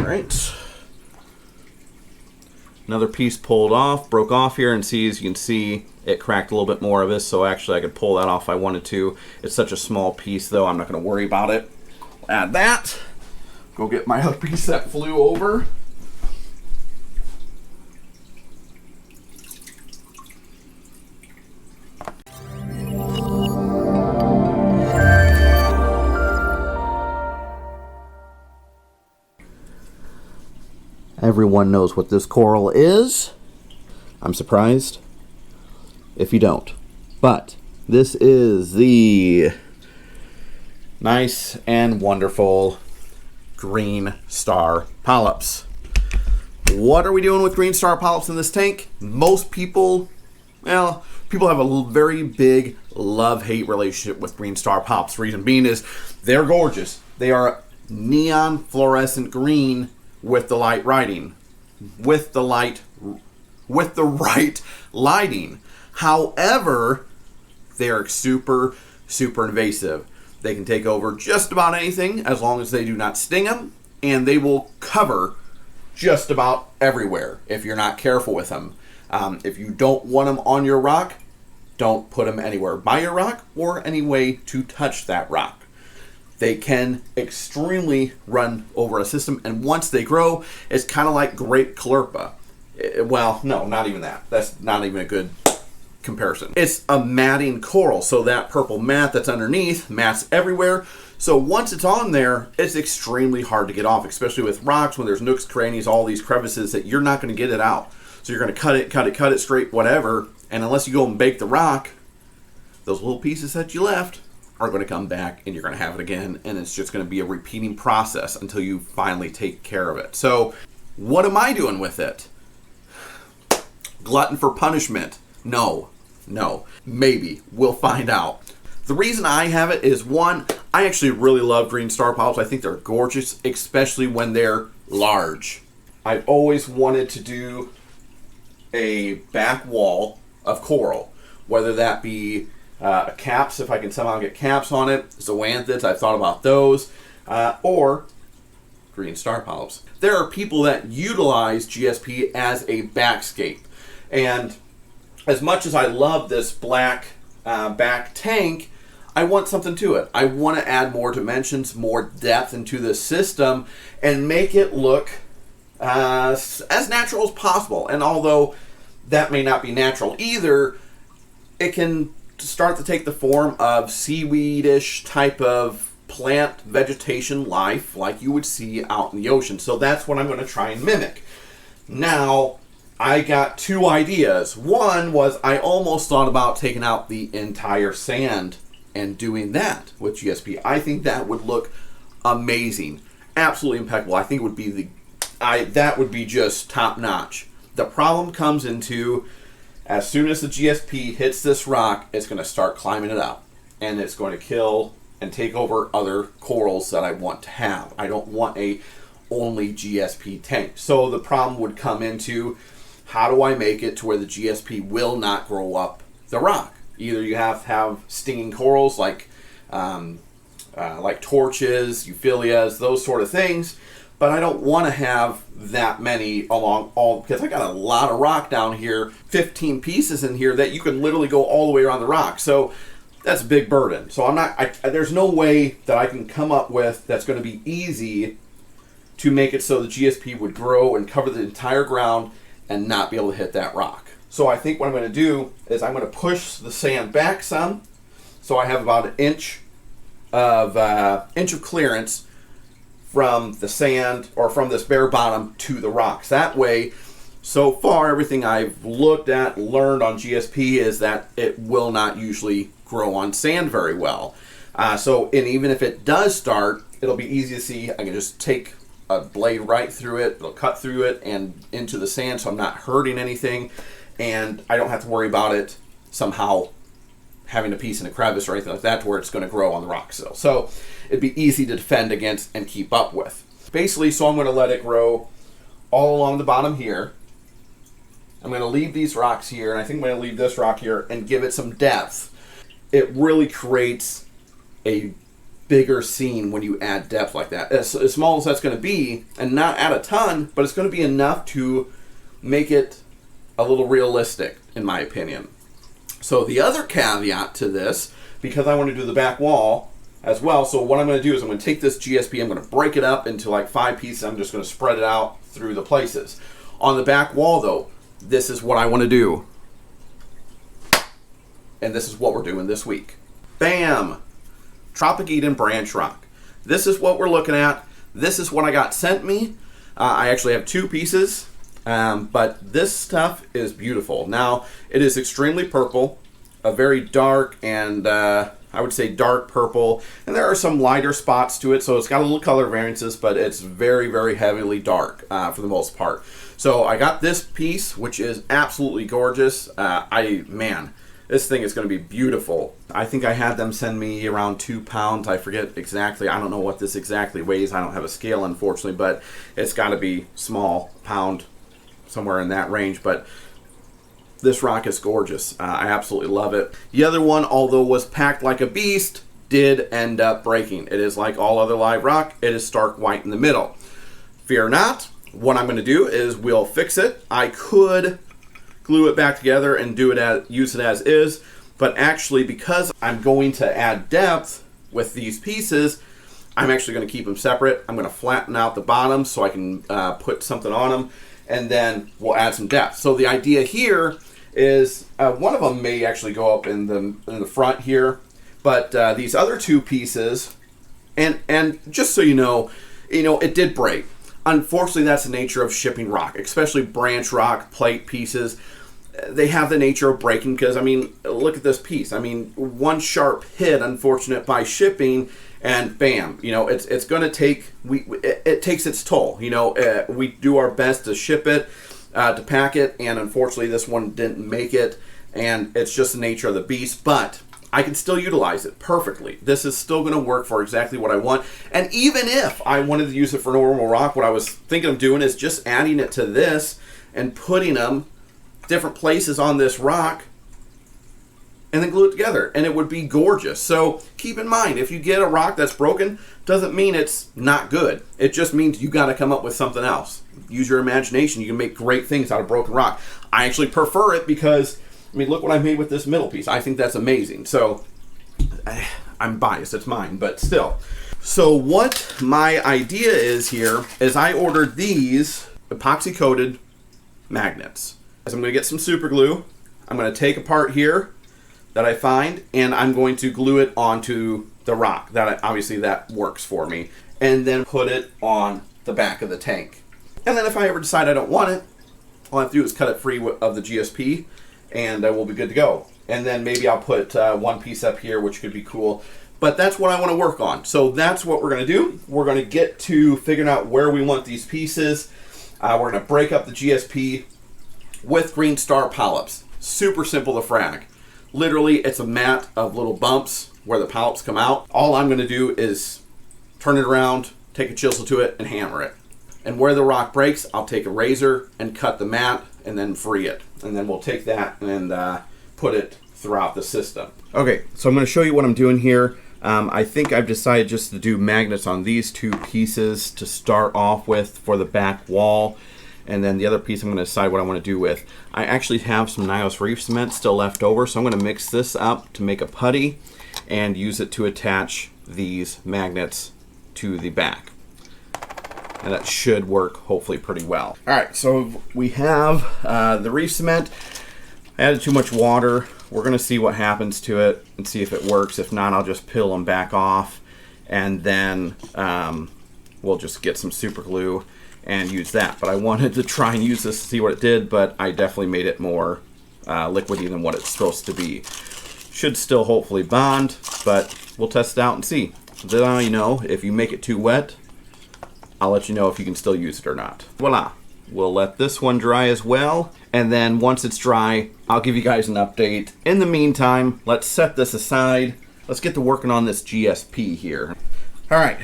right. Another piece pulled off, broke off here, and as you can see, it cracked a little bit more of this, so actually I could pull that off if I wanted to. It's such a small piece though, I'm not going to worry about it. Add that. Go get my other piece that flew over. Everyone knows what this coral is. I'm surprised if you don't. But this is the nice and wonderful green star polyps. What are we doing with green star polyps in this tank? Most people, well, people have a very big love-hate relationship with green star polyps. Reason being is they're gorgeous. They are neon fluorescent green with the light lighting, with the right lighting. However, they are super invasive. They can take over just about anything as long as they do not sting them, and they will cover just about everywhere if you're not careful with them. If you don't want them on your rock, don't put them anywhere by your rock or any way to touch that rock. They can extremely run over a system, and once they grow, it's kind of like grape chlorpa. Well, no, not even that. That's not even a good comparison. It's a matting coral, so that purple mat that's underneath mats everywhere. So once it's on there, it's extremely hard to get off, especially with rocks when there's nooks, crannies, all these crevices that you're not going to get it out. So you're going to cut it straight, whatever, and unless you go and bake the rock, those little pieces that you left are going to come back and you're going to have it again, and it's just going to be a repeating process until you finally take care of it. So what am I doing with it? Glutton for punishment? No, maybe. We'll find out. The reason I have it is, one, I actually really love green star polyps. I think they're gorgeous, especially when they're large. I've always wanted to do a back wall of coral, whether that be caps, if I can somehow get caps on it, zoanthids, I've thought about those, or green star polyps. There are people that utilize GSP as a backscape, and as much as I love this black back tank, I want something to it. I want to add more dimensions, more depth into this system, and make it look as natural as possible. And although that may not be natural either, it can start to take the form of seaweedish type of plant vegetation life like you would see out in the ocean. So that's what I'm going to try and mimic. Now, I got two ideas. One was I almost thought about taking out the entire sand and doing that with GSP. I think that would look amazing. Absolutely impeccable. I think it would be that would be just top notch. The problem comes into, as soon as the GSP hits this rock, it's going to start climbing it up, and it's going to kill and take over other corals that I want to have. I don't want a only GSP tank. So the problem would come into, how do I make it to where the GSP will not grow up the rock? Either you have to have stinging corals like torches, euphyllias, those sort of things. But I don't want to have that many along all, because I got a lot of rock down here, 15 pieces in here that you can literally go all the way around the rock. So that's a big burden. So there's no way that I can come up with that's going to be easy to make it so the GSP would grow and cover the entire ground and not be able to hit that rock. So I think what I'm going to do is I'm going to push the sand back some, so I have about an inch of clearance from the sand or from this bare bottom to the rocks. That way, so far, everything I've looked at, learned on GSP is that it will not usually grow on sand very well. And even if it does start, it'll be easy to see. I can just take a blade right through it, it'll cut through it and into the sand, so I'm not hurting anything, and I don't have to worry about it somehow having a piece in a crevice or anything like that to where it's going to grow on the rock sill. So it'd be easy to defend against and keep up with. Basically, so I'm going to let it grow all along the bottom here. I'm going to leave these rocks here, and I think I'm going to leave this rock here and give it some depth. It really creates a bigger scene when you add depth like that. As small as that's going to be, and not add a ton, but it's going to be enough to make it a little realistic, in my opinion. So the other caveat to this, because I want to do the back wall as well, so what I'm going to do is I'm going to take this GSP, I'm going to break it up into like 5 pieces, I'm just going to spread it out through the places. On the back wall though, this is what I want to do. And this is what we're doing this week. Bam! Tropic Eden branch rock. This is what we're looking at. This is what I got sent me. I actually have 2 pieces, but this stuff is beautiful. Now, it is extremely purple, a very dark and I would say dark purple, and there are some lighter spots to it, so it's got a little color variances, but it's very, very heavily dark for the most part. So I got this piece, which is absolutely gorgeous. Man, this thing is going to be beautiful. I think I had them send me around 2 pounds. I forget exactly. I don't know what this exactly weighs. I don't have a scale, unfortunately, but it's got to be small, pound, somewhere in that range. But this rock is gorgeous. I absolutely love it. The other one, although was packed like a beast, did end up breaking. It is like all other live rock. It is stark white in the middle. Fear not. What I'm going to do is we'll fix it. I could glue it back together and use it as is, but actually, because I'm going to add depth with these pieces, I'm actually going to keep them separate. I'm going to flatten out the bottom so I can put something on them, and then we'll add some depth. So the idea here is one of them may actually go up in the front here, but these other 2 pieces, and just so you know, it did break. Unfortunately, that's the nature of shipping rock, especially branch rock plate pieces. They have the nature of breaking because, I mean, look at this piece. I mean, one sharp hit, unfortunate by shipping, and bam, it's going to take, it takes its toll. We do our best to ship it, to pack it, and unfortunately this one didn't make it, and it's just the nature of the beast, but I can still utilize it perfectly. This is still going to work for exactly what I want. And even if I wanted to use it for normal rock, what I was thinking of doing is just adding it to this and putting them different places on this rock and then glue it together, and it would be gorgeous. So keep in mind, if you get a rock that's broken, doesn't mean it's not good. It just means you got to come up with something else. Use your imagination. You can make great things out of broken rock. I actually prefer it because, I mean, look what I made with this middle piece. I think that's amazing. So I'm biased, it's mine, but still. So what my idea is here is I ordered these epoxy coated magnets. I'm going to get some super glue. I'm going to take a part here that I find, and I'm going to glue it onto the rock. Obviously that works for me. And then put it on the back of the tank. And then if I ever decide I don't want it, all I have to do is cut it free of the GSP, and we'll be good to go. And then maybe I'll put 1 piece up here, which could be cool. But that's what I want to work on. So that's what we're going to do. We're going to get to figuring out where we want these pieces. We're going to break up the GSP with green star polyps. Super simple to frag. Literally, it's a mat of little bumps where the polyps come out. All I'm going to do is turn it around, take a chisel to it, and hammer it. And where the rock breaks, I'll take a razor and cut the mat and then free it. And then we'll take that and put it throughout the system. Okay, so I'm going to show you what I'm doing here. I think I've decided just to do magnets on these 2 pieces to start off with for the back wall. And then the other piece I'm going to decide what I want to do with. I actually have some Nyos Reef cement still left over, so I'm going to mix this up to make a putty and use it to attach these magnets to the back. And that should work hopefully pretty well. Alright, so we have the reef cement. I added too much water. We're going to see what happens to it and see if it works. If not, I'll just peel them back off, and then we'll just get some super glue and use that. But I wanted to try and use this to see what it did, but I definitely made it more liquidy than what it's supposed to be. Should still hopefully bond, but we'll test it out and see. Then if you make it too wet, I'll let you know if you can still use it or not. Voila. We'll let this one dry as well, and then once it's dry, I'll give you guys an update. In the meantime, let's set this aside. Let's get to working on this GSP here. Alright,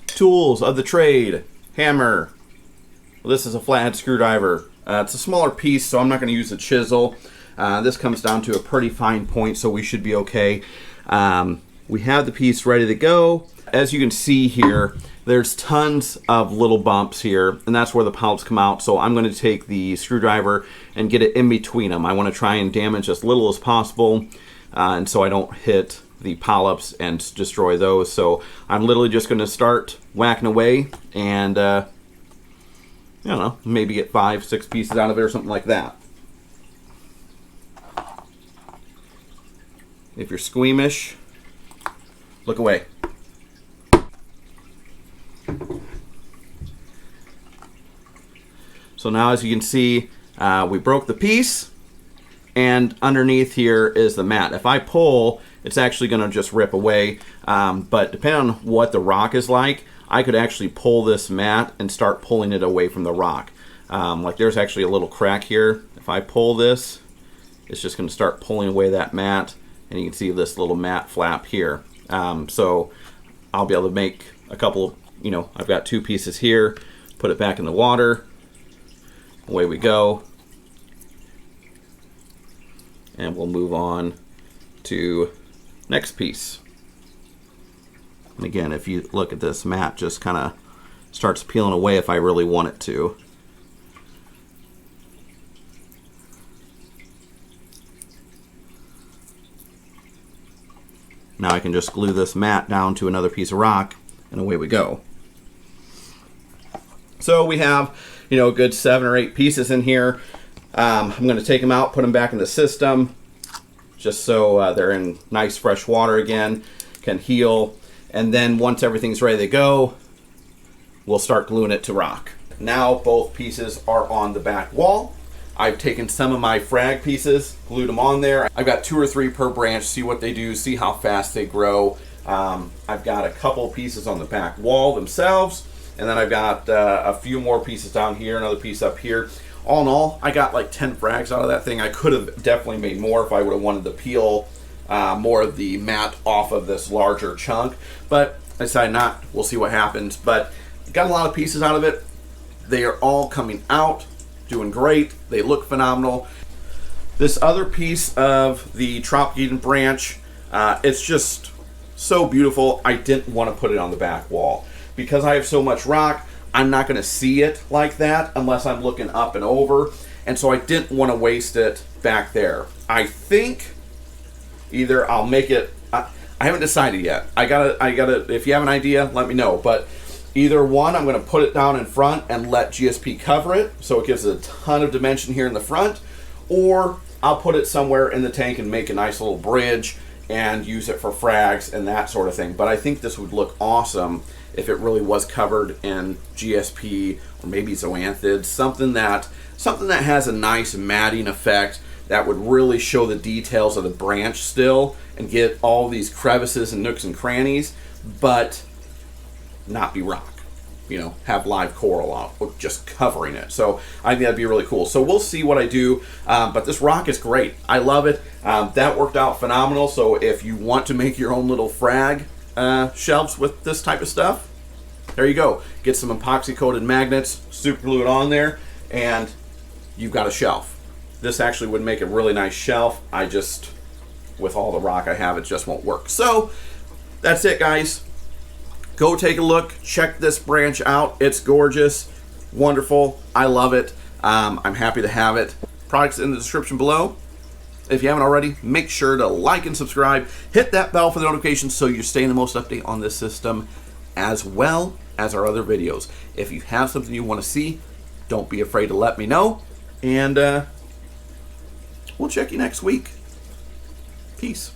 tools of the trade. Hammer. Well, this is a flathead screwdriver. It's a smaller piece, so I'm not going to use a chisel. This comes down to a pretty fine point, so we should be okay. We have the piece ready to go. As you can see here, there's tons of little bumps here, and that's where the polyps come out. So I'm going to take the screwdriver and get it in between them. I want to try and damage as little as possible, and so I don't hit the polyps and destroy those. So I'm literally just going to start whacking away and I don't know, maybe get 5-6 pieces out of it or something like that. If you're squeamish, look away. So now, as you can see, we broke the piece, and underneath here is the mat. If I pull, it's actually going to just rip away, but depending on what the rock is like, I could actually pull this mat and start pulling it away from the rock. Like there's actually a little crack here. If I pull this, it's just going to start pulling away that mat, and you can see this little mat flap here. So I'll be able to make a couple of, I've got 2 pieces here, put it back in the water, away we go, and we'll move on to next piece. And again, if you look at this, mat just kind of starts peeling away if I really want it to. Now I can just glue this mat down to another piece of rock, and away we go. So we have, a good 7 or 8 pieces in here. I'm going to take them out, put them back in the system, just so they're in nice fresh water again, can heal. And then once everything's ready to go, we'll start gluing it to rock. Now both pieces are on the back wall. I've taken some of my frag pieces, glued them on there. I've got 2 or 3 per branch, see what they do, see how fast they grow. I've got a couple pieces on the back wall themselves, and then I've got a few more pieces down here, another piece up here. All in all, I got like 10 frags out of that thing. I could have definitely made more if I would have wanted to peel more of the mat off of this larger chunk, but I decided not. We'll see what happens. But got a lot of pieces out of it. They are all coming out, doing great. They look phenomenal. This other piece of the Tropic Eden branch, it's just so beautiful. I didn't want to put it on the back wall because I have so much rock. I'm not going to see it like that unless I'm looking up and over, and so I didn't want to waste it back there. I think either I'll make it, I haven't decided yet. I gotta, if you have an idea, let me know. But either one, I'm going to put it down in front and let GSP cover it, so it gives it a ton of dimension here in the front, or I'll put it somewhere in the tank and make a nice little bridge and use it for frags and that sort of thing. But I think this would look awesome if it really was covered in GSP or maybe zoanthid, something that has a nice matting effect that would really show the details of the branch still and get all these crevices and nooks and crannies, but not be rock. Have live coral out, just covering it. So I think that'd be really cool. So we'll see what I do, but this rock is great. I love it. That worked out phenomenal. So if you want to make your own little frag shelves with this type of stuff, there you go. Get some epoxy coated magnets, super glue it on there, and you've got a shelf. This actually would make a really nice shelf. With all the rock I have, it just won't work. So that's it, guys. Go take a look, check this branch out. It's gorgeous, wonderful. I love it. I'm happy to have it. Products in the description below. If you haven't already, make sure to like and subscribe. Hit that bell for the notifications so you're staying the most update on this system, as well as our other videos. If you have something you want to see, don't be afraid to let me know. And we'll check you next week. Peace.